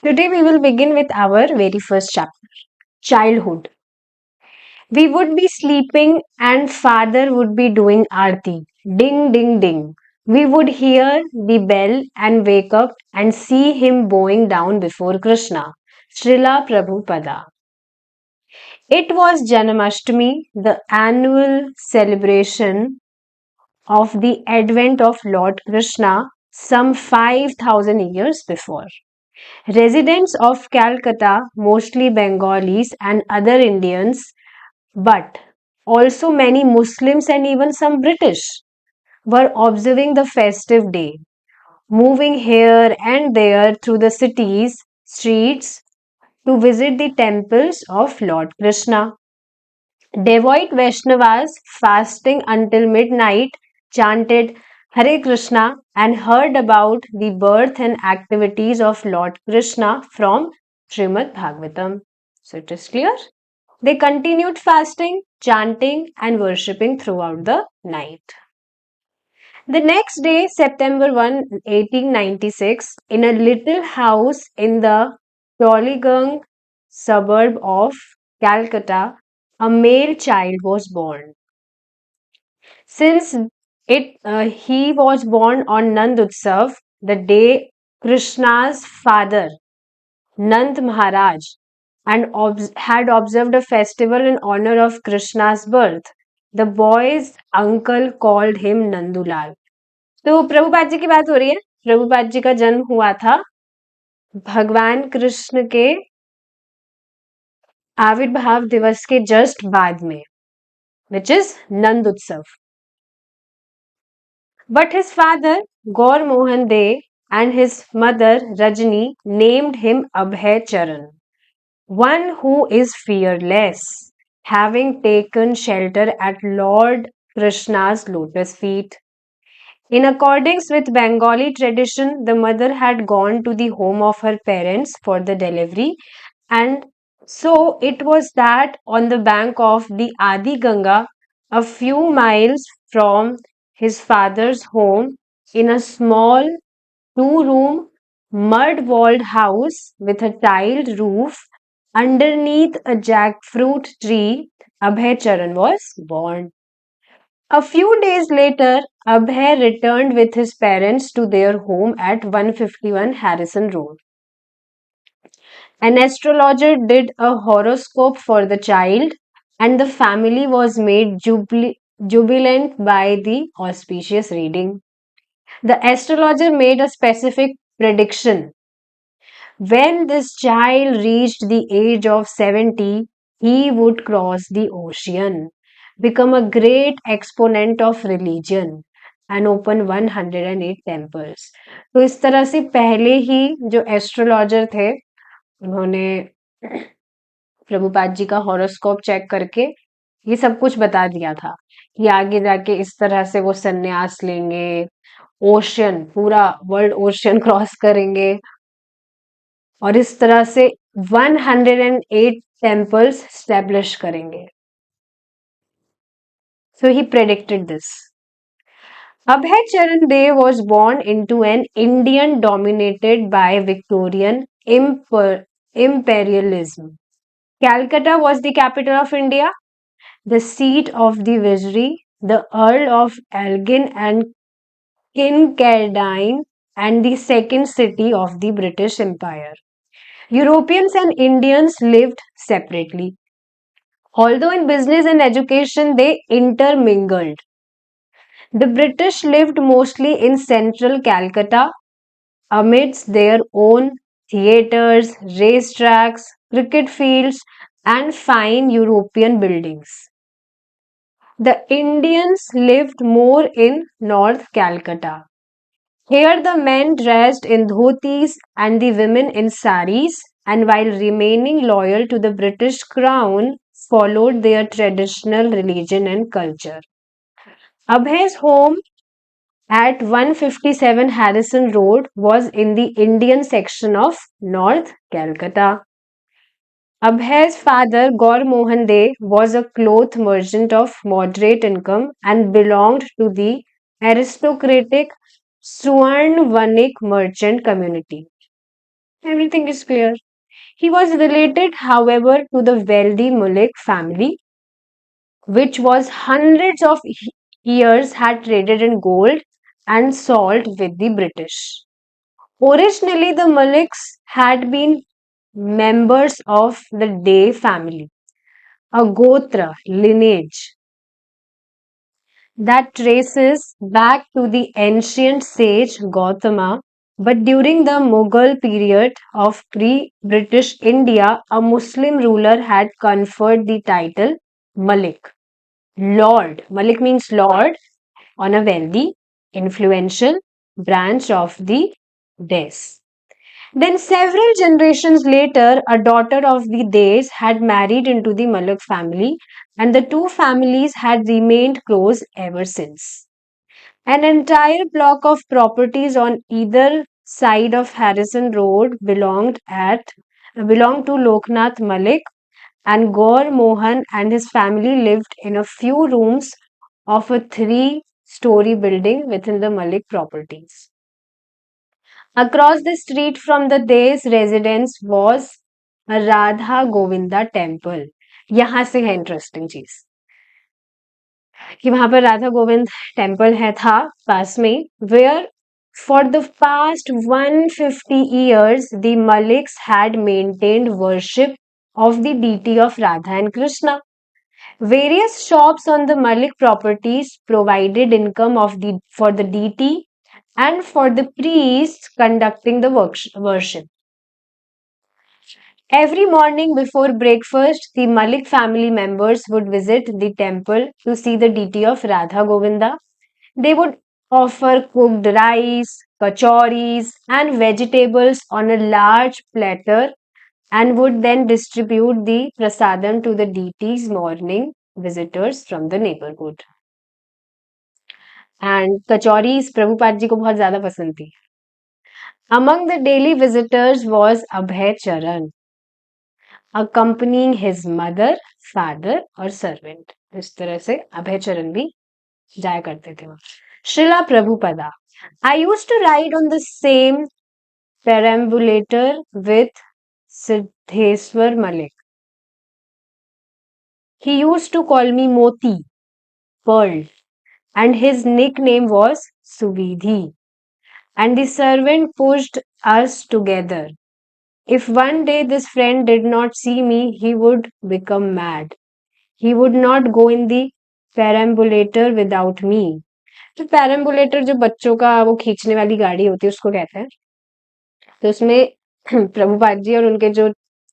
Today we will begin with our very first chapter, childhood. We would be sleeping and father would be doing aarti. Ding, ding, ding. We would hear the bell and wake up and see him bowing down before Krishna. Srila Prabhupada. It was Janamashtami, the annual celebration of the advent of Lord Krishna some 5,000 years before. Residents of Calcutta, mostly Bengalis and other Indians, but also many Muslims and even some British, were observing the festive day, moving here and there through the city's streets to visit the temples of Lord Krishna. Devout Vaishnavas fasting until midnight chanted Hare Krishna and heard about the birth and activities of Lord Krishna from Srimad Bhagavatam. So it is clear. They continued fasting, chanting, and worshipping throughout the night. The next day, September 1, 1896, in a little house in the Tollygung suburb of Calcutta, a male child was born. Since he was born on Nand Utsav, the day Krishna's father, Nand Maharaj, had observed a festival in honor of Krishna's birth. The boy's uncle called him Nandulal. तो प्रभुपाद जी की बात हो रही है. प्रभुपाद जी का जन्म हुआ था भगवान कृष्ण के आविर्भाव दिवस के जस्ट बाद में, which is नंद उत्सव. But his father, Gaur Mohan De, and his mother, Rajni, named him Abhay Charan, one who is fearless, having taken shelter at Lord Krishna's lotus feet. In accordance with Bengali tradition, the mother had gone to the home of her parents for the delivery, and so it was that on the bank of the Adi Ganga, a few miles from his father's home, in a small two-room mud walled house with a tiled roof underneath a jackfruit tree, Abhay Charan was born. A few days later, Abhay returned with his parents to their home at 151 Harrison Road. An astrologer did a horoscope for the child, and the family was made jubilant by the auspicious reading. The astrologer made a specific prediction. When this child reached the age of 70, he would cross the ocean, become a great exponent of religion, and open 108 temples. तो इस तरह से पहले ही जो astrologer थे उन्होंने प्रभुपाद जी का horoscope check करके ये सब कुछ बता दिया था कि आगे जाके इस तरह से वो संन्यास लेंगे, ओशियन पूरा वर्ल्ड ओशियन क्रॉस करेंगे और इस तरह से 108 temples establish करेंगे. So he predicted this. Abhay Charan De was born into an Indian dominated by Victorian imperialism. Calcutta was the capital of India, the seat of the Vizier, the Earl of Elgin and Kincardine, and the second city of the British Empire. Europeans and Indians lived separately. Although in business and education they intermingled. The British lived mostly in central Calcutta amidst their own theatres, racetracks, cricket fields, and fine European buildings. The Indians lived more in North Calcutta. Here the men dressed in dhotis and the women in saris, and while remaining loyal to the British crown, followed their traditional religion and culture. Abhay's home at 157 Harrison Road was in the Indian section of North Calcutta. Abhay's father, Gaur Mohan De, was a cloth merchant of moderate income and belonged to the aristocratic Suvarn Vanik merchant community. Everything is clear. He was related, however, to the wealthy Malik family, which was hundreds of years had traded in gold and salt with the British. Originally, the Maliks had been members of the Dey family, a Gotra lineage that traces back to the ancient sage Gautama. But during the Mughal period of pre British India, a Muslim ruler had conferred the title Malik, Lord. Malik means Lord on a wealthy, influential branch of the Des. Then, several generations later, a daughter of the Des had married into the Malik family, and the two families had remained close ever since. An entire block of properties on either side of Harrison Road belonged to Loknath Malik, and Gaur Mohan and his family lived in a few rooms of a three-story building within the Malik properties. Across the street from the Des residence was a Radha Govinda temple. यहाँ से है interesting चीज कि वहां पर Radha Govind temple है था पास में where for the past 150 years the Maliks had maintained worship of the deity of Radha and Krishna. Various shops on the Malik properties provided income for the deity and for the priests conducting the worship. Every morning before breakfast, the Malik family members would visit the temple to see the deity of Radha Govinda. They would offer cooked rice, kachoris, and vegetables on a large platter and would then distribute the prasadam to the deity's morning visitors from the neighborhood. And kachoris Prabhupada ji ko बहुत ज़्यादा पसंद थी. Among the daily visitors was Abhay Charan, accompanying his mother, father और servant. इस तरह से अभय चरण भी जाया करते थे वहां. Srila Prabhupada. I used to ride on the same perambulator with Siddheswar Malik. He used to call me Moti, Pearl, and his nickname was Suvidhi. And the servant pushed us together. If one day this friend did not see me, he would become mad. He would not go in the perambulator without me. तो perambulator जो बच्चों का वो खींचने वाली गाड़ी होती है उसको कहते हैं. तो उसमें प्रभुपाद जी और उनके जो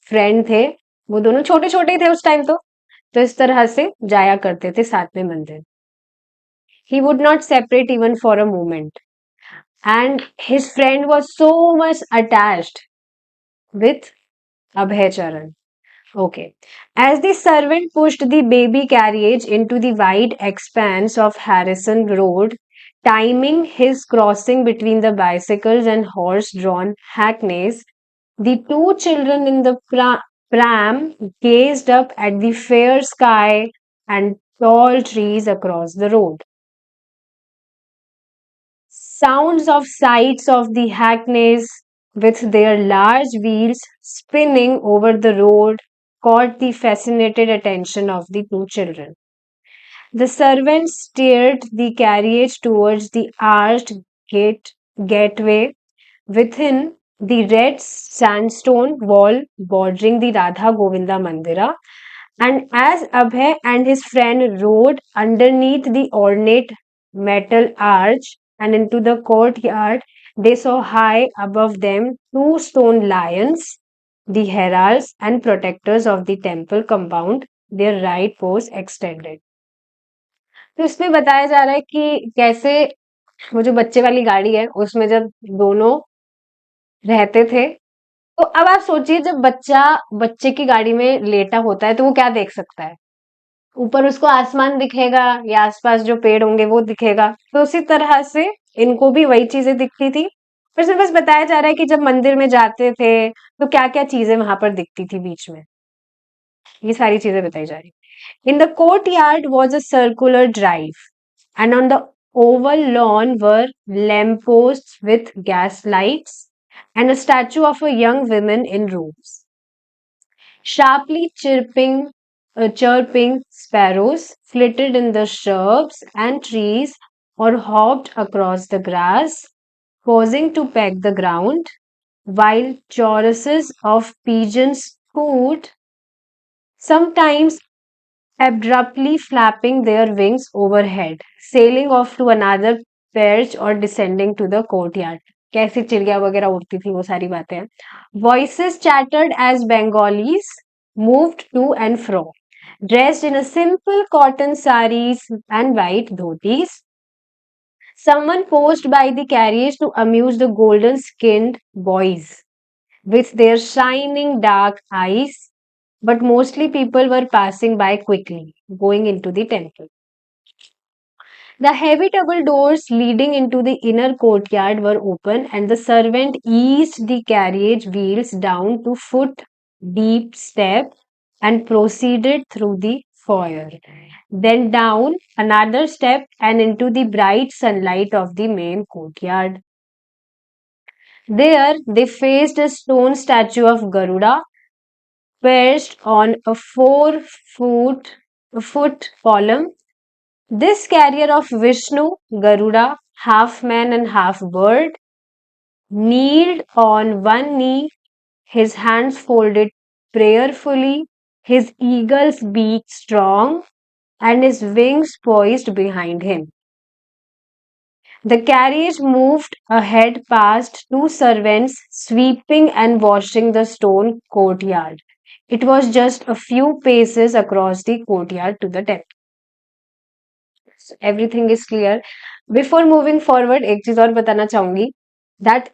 फ्रेंड थे वो दोनों छोटे छोटे ही थे उस टाइम तो इस तरह से जाया करते थे साथ में मंदिर. He would not separate even for a moment. And his friend was so much attached with Abhay Charan. Okay. As the servant pushed the baby carriage into the wide expanse of Harrison Road, timing his crossing between the bicycles and horse drawn hackneys, the two children in the pram gazed up at the fair sky and tall trees across the road. Sounds of sights of the hackneys with their large wheels spinning over the road caught the fascinated attention of the two children. The servant steered the carriage towards the arched gateway within the red sandstone wall bordering the Radha Govinda Mandira. And as Abhay and his friend rode underneath the ornate metal arch and into the courtyard, they saw high above them two stone lions, the heralds and protectors of the temple compound, their right paws extended. तो इसमें बताया जा रहा है कि कैसे वो जो बच्चे वाली गाड़ी है उसमें जब दोनों रहते थे तो अब आप सोचिए जब बच्चा बच्चे की गाड़ी में लेटा होता है तो वो क्या देख सकता है. ऊपर उसको आसमान दिखेगा या आसपास जो पेड़ होंगे वो दिखेगा. तो उसी तरह से इनको भी वही चीजें दिखती थी. फिर से बस बताया जा रहा है कि जब मंदिर में जाते थे तो क्या क्या चीजें वहां पर दिखती थी बीच में. ये सारी चीजें बताई जा रही. In the courtyard was a circular drive, and on the oval lawn were lampposts with gas lights, and a statue of a young woman in robes. Sharply chirping sparrows flitted in the shrubs and trees or hopped across the grass, pausing to peck the ground, while choruses of pigeons cooed, sometimes abruptly flapping their wings overhead, sailing off to another perch or descending to the courtyard. कैसी चिड़िया वगैरह उड़ती थी वो सारी बातें हैं. Voices chattered as Bengalis moved to and fro, dressed in a simple cotton saris and white dhotis. Someone posed by the carriage to amuse the golden skinned boys with their shining dark eyes, but mostly people were passing by quickly, going into the temple. The heavy double doors leading into the inner courtyard were open, and the servant eased the carriage wheels down to foot deep step and proceeded through the foyer. Then down another step and into the bright sunlight of the main courtyard. There they faced a stone statue of Garuda perched on a foot column. This carrier of Vishnu, Garuda, half man and half bird, kneeled on one knee, his hands folded prayerfully, his eagle's beak strong, and his wings poised behind him. The carriage moved ahead past two servants sweeping and washing the stone courtyard. It was just a few paces across the courtyard to the temple. So everything is clear. Before moving forward, एक चीज और बताना चाहूंगी that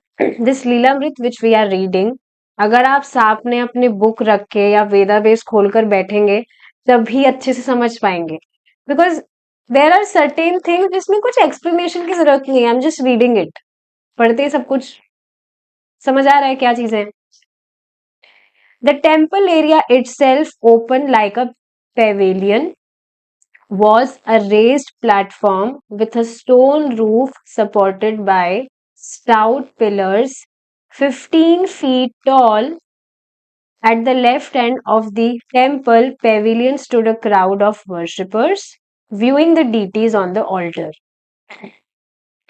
this Lilamrita which we are reading, अगर आप सामने अपने book रख के या वेदा बेस खोलकर बैठेंगे तभी अच्छे से समझ पाएंगे. Because there are certain things जिसमें कुछ एक्सप्लेनेशन की जरूरत नहीं है. I am just reading it. पढ़ते ही सब कुछ समझ आ रहा है क्या चीजें. The temple area itself, open like a pavilion, was a raised platform with a stone roof supported by stout pillars 15 feet tall. At the left end of the temple pavilion stood a crowd of worshippers viewing the deities on the altar.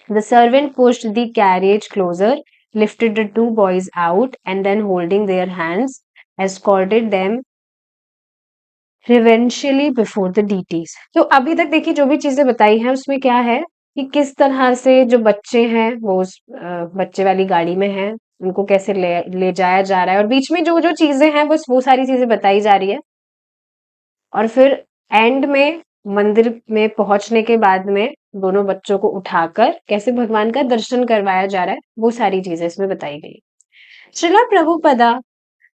The servant pushed the carriage closer, lifted the two boys out, and then holding their hands, escorted them reverentially before the deities. तो अभी तक देखिए जो भी चीजें बताई हैं उसमें क्या है कि किस तरह से जो बच्चे हैं वो उस बच्चे वाली गाड़ी में हैं, उनको कैसे ले जाया जा रहा है, और बीच में जो जो चीजें हैं बस वो सारी चीजें बताई जा रही है. और फिर एंड में मंदिर में पहुंचने के बाद में दोनों बच्चों को उठाकर कैसे भगवान का दर्शन करवाया जा रहा है वो सारी चीजें इसमें बताई गई. Srila Prabhupada,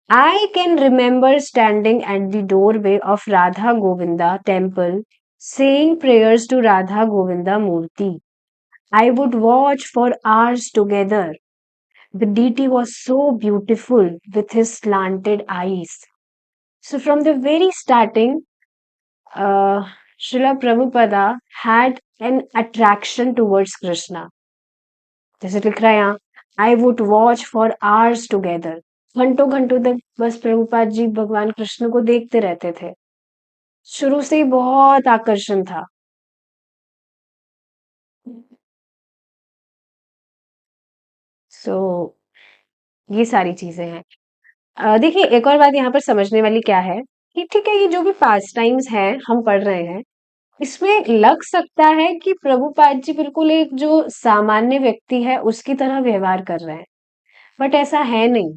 I can remember standing at the doorway of Radha Govinda temple saying prayers to Radha Govinda Murti. I would watch for hours together. The deity was so beautiful with his slanted eyes. So from the very starting, Srila Prabhupada had an attraction towards Krishna. जैसे लिख रहा है यहाँ, I would watch for hours together. घंटों घंटों तक बस प्रभुपाद जी भगवान कृष्ण को देखते रहते थे. शुरू से ही बहुत आकर्षण था. सो ये सारी चीजें हैं. देखिए एक और बात यहाँ पर समझने वाली क्या है कि ठीक है ये जो भी पास टाइम्स हैं हम पढ़ रहे हैं इसमें लग सकता है कि प्रभुपाद जी बिल्कुल एक जो सामान्य व्यक्ति है उसकी तरह व्यवहार कर रहे हैं, बट ऐसा है नहीं.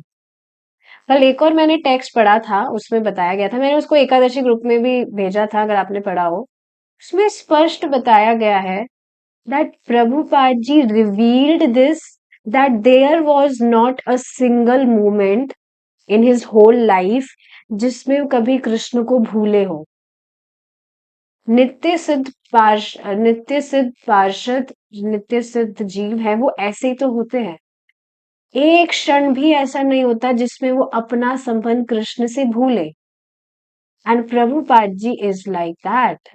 कल एक और मैंने टेक्स्ट पढ़ा था उसमें बताया गया था, मैंने उसको एकादशी ग्रुप में भी भेजा था अगर आपने पढ़ा हो. उसमें स्पष्ट बताया गया है that Prabhupada ji revealed this, that there was not a single moment in his whole life जिसमें वो कभी कृष्ण को भूले हो. नित्य सिद्ध जीव है वो ऐसे ही तो होते हैं. एक क्षण भी ऐसा नहीं होता जिसमें वो अपना संबंध कृष्ण से भूले. And Prabhupada ji is like that.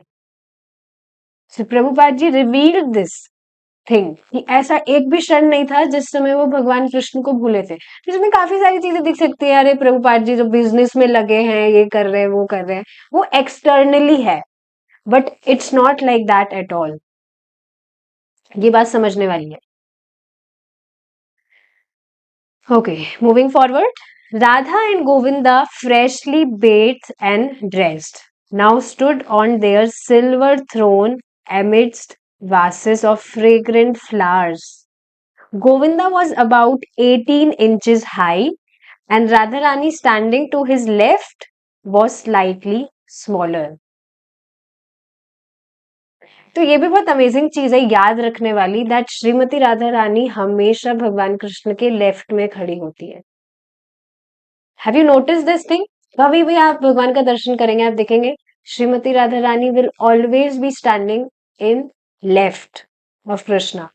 So Prabhupada ji revealed this. Thing कि ऐसा एक भी क्षण नहीं था जिस समय वो भगवान कृष्ण को भूले थे। तो इसमें काफी सारी चीजें दिख सकती है, अरे प्रभुपाद जी जो बिजनेस में लगे हैं, ये कर रहे हैं, वो कर रहे हैं, वो एक्सटर्नली है, but it's not like that at all. ये बात समझने वाली है। Okay, moving forward. Radha and Govinda, freshly bathed and dressed, now stood on their silver throne amidst vases of fragrant flowers. Govinda was about 18 inches high, and Radharani, standing to his left, was slightly smaller. तो ये भी बहुत amazing चीज है याद रखने वाली, that Shrimati Radha रानी हमेशा भगवान कृष्ण के लेफ्ट में खड़ी होती है। Have you notice this thing? कभी भी आप भगवान का दर्शन करेंगे, आप देखेंगे Shrimati Radha Rani will always be standing in left of Krishna.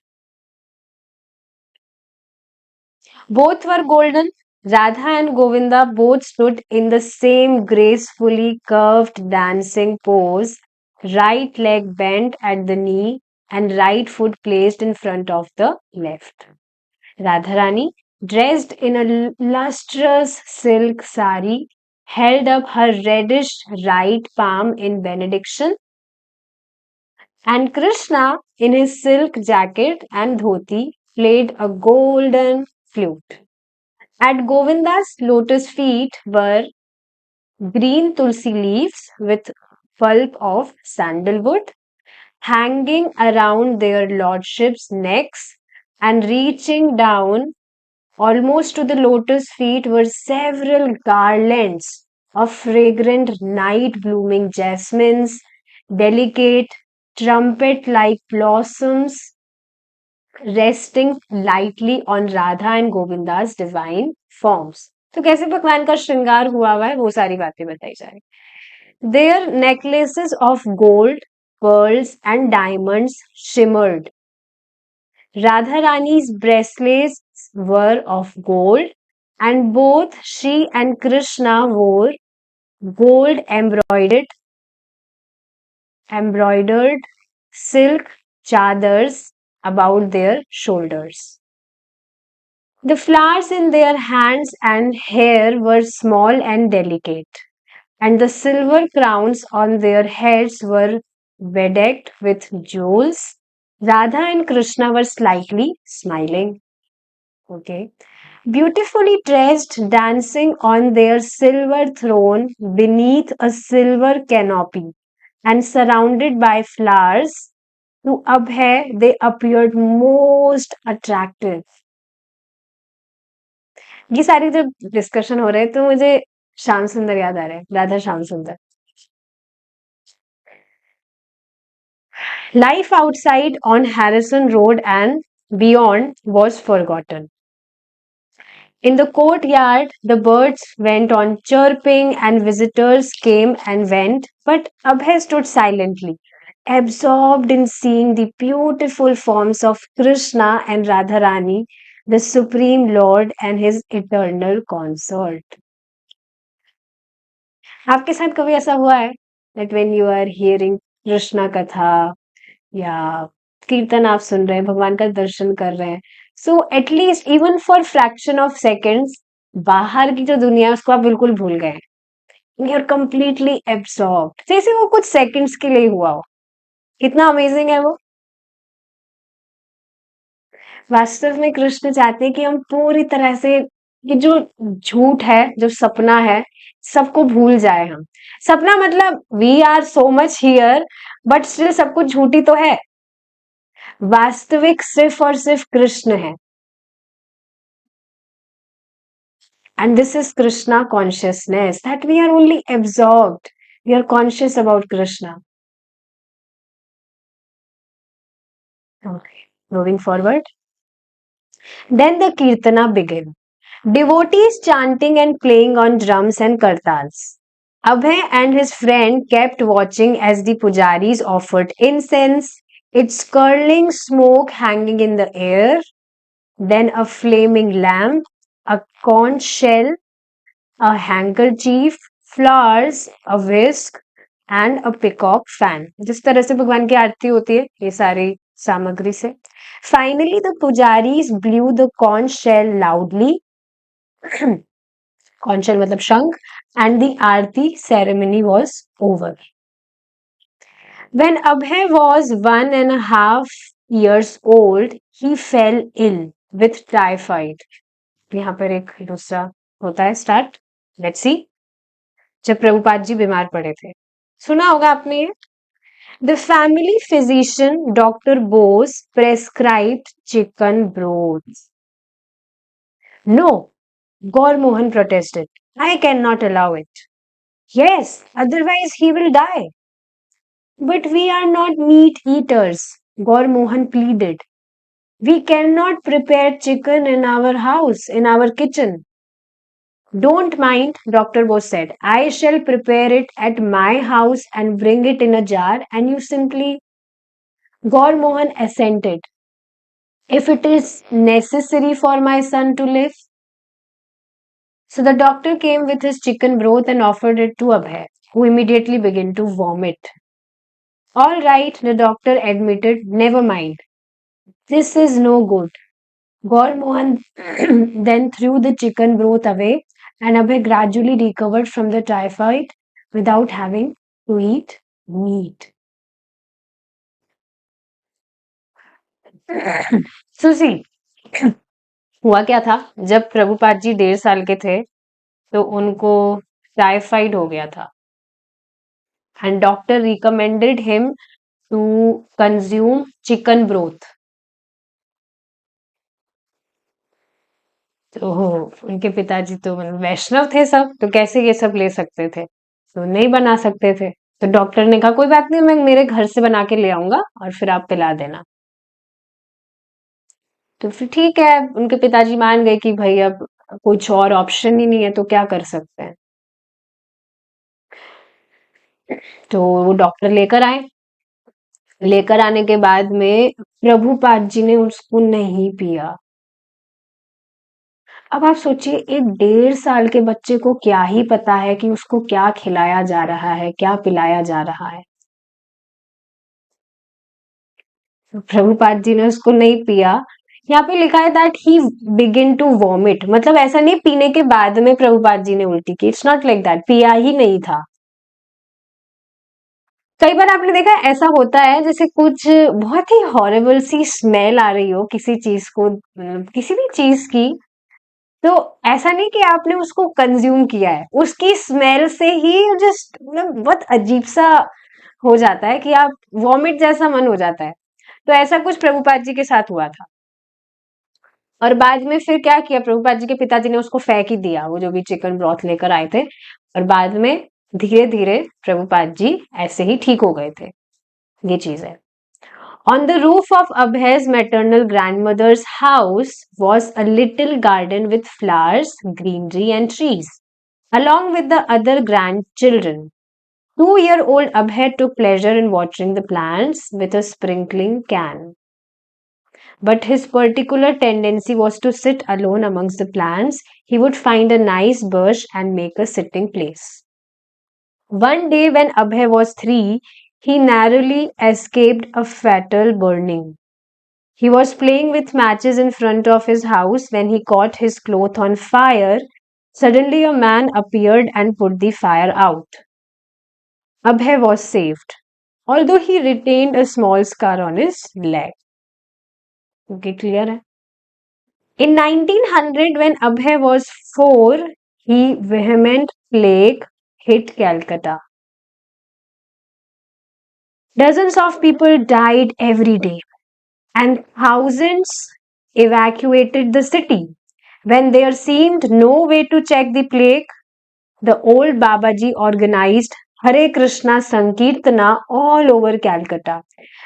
Both were golden. Radha and Govinda both stood in the same gracefully curved dancing pose, right leg bent at the knee and right foot placed in front of the left. Radharani, dressed in a lustrous silk sari, held up her reddish right palm in benediction, and Krishna, in his silk jacket and dhoti, played a golden flute. At Govinda's lotus feet were green tulsi leaves with pulp of sandalwood hanging around their lordships' necks, and reaching down almost to the lotus feet were several garlands of fragrant night blooming jasmines, delicate trumpet like blossoms resting lightly on Radha and Govinda's divine forms. तो कैसे भगवान का श्रृंगार हुआ है वो सारी बातें बताई जा रही। Their necklaces of gold, pearls and diamonds shimmered. Radha Rani's bracelets were of gold, and both she and Krishna wore gold embroidered silk chadars about their shoulders. The flowers in their hands and hair were small and delicate, and the silver crowns on their heads were bedecked with jewels. Radha and Krishna were slightly smiling. Okay. Beautifully dressed, dancing on their silver throne beneath a silver canopy and surrounded by flowers. To Abhay, they appeared most attractive. ये सारी जब discussion हो रहे हैं तो मुझे श्याम सुंदर याद आ रहे हैं, राधा श्याम सुंदर। Life outside on Harrison Road and beyond was forgotten. In the courtyard, the birds went on chirping and visitors came and went, but Abhay stood silently, absorbed in seeing the beautiful forms of Krishna and Radharani, the Supreme Lord and his eternal consort. आपके साथ कभी ऐसा हुआ है that when you are hearing Krishna कथा या कीर्तन आप सुन रहे हैं, भगवान का दर्शन कर रहे हैं, so at least even for fraction of seconds बाहर की जो दुनिया है उसको आप बिल्कुल भूल गए, यू आर कंप्लीटली एब्सॉर्ब्ड, जैसे वो कुछ सेकंड्स के लिए हुआ हो। कितना अमेजिंग है वो। वास्तव में कृष्ण चाहते हैं कि हम पूरी तरह से ये जो झूठ है, जो सपना है, सबको भूल जाए हम। सपना मतलब we are so much here, but still सब कुछ झूठी तो है। वास्तविक सिर्फ और सिर्फ कृष्ण है। And this is Krishna consciousness, that we are only absorbed. We are conscious about Krishna. Okay, moving forward. Then the Kirtana began. Devotees chanting and playing on drums and kartals. Abhay and his friend kept watching as the pujaris offered incense, its curling smoke hanging in the air, then a flaming lamp, a conch shell, a handkerchief, flowers, a whisk, and a peacock fan. जिस तरह से भगवान की आरती होती है, ये सारी सामग्री से. Finally, the pujaris blew the conch shell loudly. Conch shell मतलब शंख. And the aarti ceremony was over. When Abhay was 1.5 years old, he fell ill with typhoid. यहाँ पर एक दूसरा होता है स्टार्ट. Let's see. जब प्रभुपाद जी बीमार पड़े थे. सुना होगा आपने ये. The family physician Dr. Bose prescribed chicken broth. No, Gaur Mohan protested. I cannot allow it. Yes, otherwise he will die. But we are not meat eaters, Gaur Mohan pleaded. We cannot prepare chicken in our house, in our kitchen. Don't mind, Dr. Bose said. I shall prepare it at my house and bring it in a jar, and you simply. Gaur Mohan assented. If it is necessary for my son to live. So the doctor came with his chicken broth and offered it to Abhay, who immediately began to vomit. All right, the doctor admitted, never mind. This is no good. Gaur Mohan then threw the chicken broth away, and Abhay gradually recovered from the typhoid without having to eat meat. सुसी. हुआ क्या था जब प्रभुपाद जी 1.5 साल के थे तो उनको टाइफाइड हो गया था and doctor recommended him to consume chicken broth. तो उनके पिताजी तो वैष्णव थे सब, तो कैसे ये सब ले सकते थे, तो नहीं बना सकते थे. तो डॉक्टर ने कहा कोई बात नहीं, मैं मेरे घर से बना के ले आऊंगा और फिर आप पिला देना. तो फिर ठीक है, उनके पिताजी मान गए कि भाई अब कुछ और ऑप्शन ही नहीं है तो क्या कर सकते हैं. तो वो डॉक्टर लेकर आए. लेकर आने के बाद में प्रभुपाद जी ने उसको नहीं पिया. अब आप सोचिए, एक 1.5 साल के बच्चे को क्या ही पता है कि उसको क्या खिलाया जा रहा है, क्या पिलाया जा रहा है. तो प्रभुपाद जी ने उसको नहीं पिया. यहाँ पे लिखा है that he begin to vomit, मतलब ऐसा नहीं पीने के बाद में प्रभुपाद जी ने उल्टी की. इट्स नॉट लाइक दैट, पिया ही नहीं था. कई बार आपने देखा है ऐसा होता है जैसे कुछ बहुत ही हॉरिबल सी स्मेल आ रही हो किसी चीज को, किसी भी चीज की. तो ऐसा नहीं कि आपने उसको कंज्यूम किया है, उसकी स्मेल से ही जस्ट मतलब बहुत अजीब सा हो जाता है कि आप वॉमिट जैसा मन हो जाता है. तो ऐसा कुछ प्रभुपाद जी के साथ हुआ था. और बाद में फिर क्या किया, प्रभुपाद जी के पिताजी ने उसको फेंक ही दिया, वो जो भी चिकन ब्रॉथ लेकर आए थे. और बाद में धीरे धीरे प्रभुपाद जी ऐसे ही ठीक हो गए थे. ये चीज है. On the roof of Abhay's maternal grandmother's house was a little garden with flowers, greenery, and trees, along with the other grandchildren. 2-year-old Abhay took pleasure in watering the plants with a sprinkling can. But his particular tendency was to sit alone amongst the plants. He would find a nice bush and make a sitting place. One day, when Abhay was 3, he narrowly escaped a fatal burning. He was playing with matches in front of his house when he caught his cloth on fire. Suddenly, a man appeared and put the fire out. Abhay was saved, although he retained a small scar on his leg. Okay, clear hai? In 1900, when Abhay was 4, he vehement plague hit Calcutta. Dozens of people died every day, and thousands evacuated the city. When there seemed no way to check the plague, the old Babaji organized Hare Krishna Sankirtana all over Calcutta.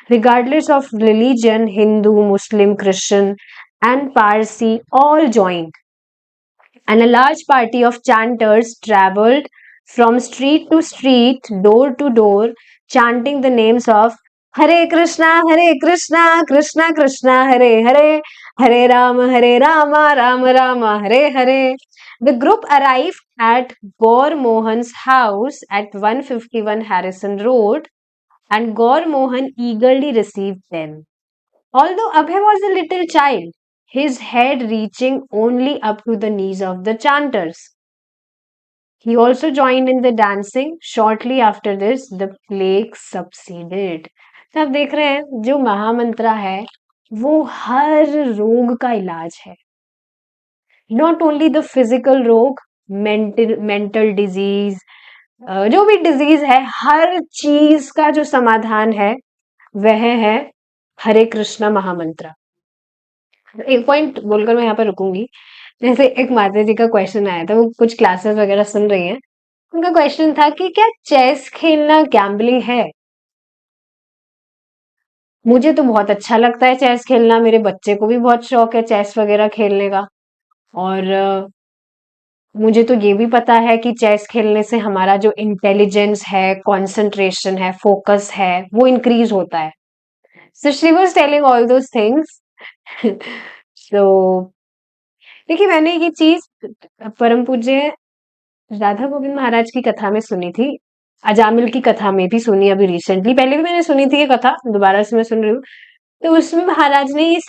Regardless of religion, Hindu, Muslim, Christian, and Parsi all joined, and a large party of chanters traveled from street to street, door to door, chanting the names of Hare Krishna, Krishna Krishna, Hare Hare, Hare Rama, Rama Rama, Hare Hare. The group arrived at Gaur Mohan's house at 151 Harrison Road, and Gaur Mohan eagerly received them. Although Abhay was a little child, his head reaching only up to the knees of the chanters. He also joined in the dancing. Shortly after this, the plague subsided. तो आप देख रहे हैं जो महामंत्रा है वो हर रोग का इलाज है. नॉट ओनली द फिजिकल रोग, मेंटल डिजीज, जो भी डिजीज है हर चीज का जो समाधान है वह है हरे कृष्णा महामंत्र. एक पॉइंट बोलकर मैं यहाँ पर रुकूंगी. जैसे एक माता जी का क्वेश्चन आया था, वो कुछ क्लासेस वगैरह सुन रही हैं. उनका क्वेश्चन था कि क्या चेस खेलना गैम्बलिंग है. मुझे तो बहुत अच्छा लगता है चेस खेलना, मेरे बच्चे को भी बहुत शौक है चेस वगैरह खेलने का. और मुझे तो ये भी पता है कि चेस खेलने से हमारा जो इंटेलिजेंस है, कंसंट्रेशन है, फोकस है, वो इंक्रीज होता है. So she was telling all those things. So देखिए, मैंने ये चीज परम पूज्य राधा गोविंद महाराज की कथा में सुनी थी, अजामिल की कथा में भी सुनी अभी रिसेंटली. पहले भी मैंने सुनी थी ये कथा, दोबारा से मैं सुन रही हूँ. तो उसमें महाराज ने ये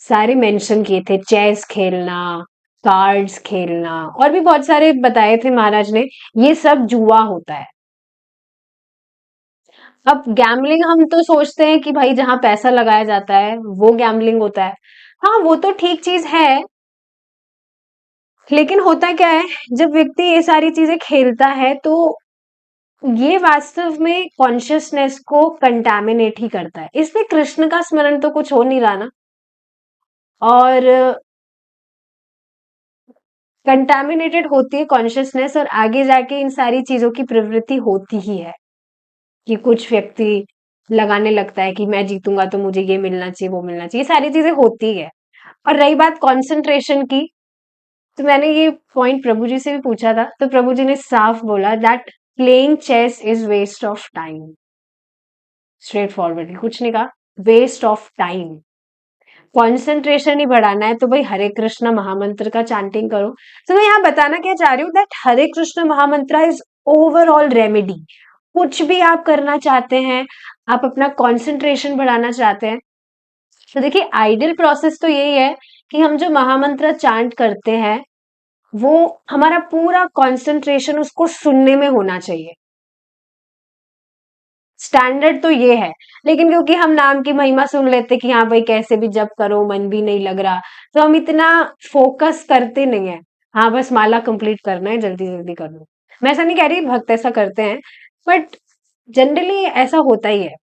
सारे मेंशन किए थे, चेस खेलना, कार्ड्स खेलना, और भी बहुत सारे बताए थे महाराज ने. ये सब जुआ होता है. अब गैम्बलिंग हम तो सोचते हैं कि भाई जहां पैसा लगाया जाता है वो गैम्बलिंग होता है. हाँ, वो तो ठीक चीज है. लेकिन होता क्या है, जब व्यक्ति ये सारी चीजें खेलता है तो ये वास्तव में कॉन्शियसनेस को कंटामिनेट ही करता है. इसमें कृष्ण का स्मरण तो कुछ हो नहीं रहा ना. और कंटामिनेटेड होती है कॉन्शियसनेस, और आगे जाके इन सारी चीजों की प्रवृत्ति होती ही है कि कुछ व्यक्ति लगाने लगता है कि मैं जीतूंगा तो मुझे ये मिलना चाहिए, वो मिलना चाहिए. सारी चीजें होती है. और रही बात कंसंट्रेशन की, तो मैंने ये पॉइंट प्रभु जी से भी पूछा था, तो प्रभु जी ने साफ बोला that playing chess is waste of time. Straightforwardly कुछ नहीं कहा, वेस्ट ऑफ टाइम. कॉन्सेंट्रेशन ही बढ़ाना है तो भाई हरे कृष्ण महामंत्र का चैंटिंग करो. तो मैं यहाँ बताना क्या चाह रही हूँ that Hare Krishna Mahamantra is overall remedy. कुछ भी आप करना चाहते हैं, आप अपना कॉन्सेंट्रेशन बढ़ाना चाहते हैं, तो देखिए आइडियल प्रोसेस तो यही है कि हम जो महामंत्र चांट करते हैं वो हमारा पूरा कॉन्सेंट्रेशन उसको सुनने में होना चाहिए. स्टैंडर्ड तो ये है. लेकिन क्योंकि हम नाम की महिमा सुन लेते कि हाँ भाई कैसे भी जप करो मन भी नहीं लग रहा, तो हम इतना फोकस करते नहीं है. हाँ, बस माला कंप्लीट करना है, जल्दी जल्दी कर लो. मैं ऐसा नहीं कह रही भक्त ऐसा करते हैं, बट जनरली ऐसा होता ही है.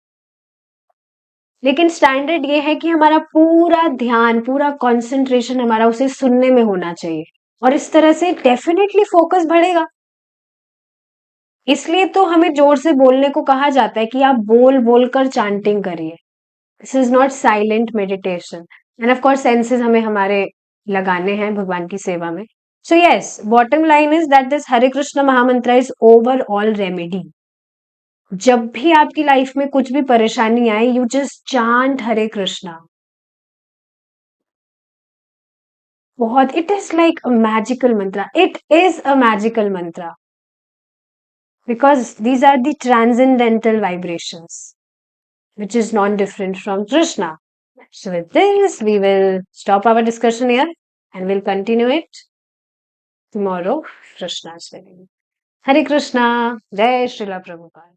लेकिन स्टैंडर्ड ये है कि हमारा पूरा ध्यान, पूरा कंसंट्रेशन हमारा उसे सुनने में होना चाहिए, और इस तरह से डेफिनेटली फोकस बढ़ेगा. इसलिए तो हमें जोर से बोलने को कहा जाता है कि आप बोल बोल कर चांटिंग करिए. This is not silent meditation. And of course senses हमें हमारे लगाने हैं भगवान की सेवा में. So yes, bottom line is that this Hare Krishna Mahamantra is overall remedy. जब भी आपकी लाइफ में कुछ भी परेशानी आए, यू जस्ट चांट हरे कृष्णा. बहुत, it is like a magical मंत्र. इट इज अ मैजिकल मंत्र because these are the transcendental vibrations, which is non-different from Krishna. So with this, we will stop our discussion here and we'll continue it tomorrow, Krishna's willing. Hare Krishna, Jai Srila Prabhupada.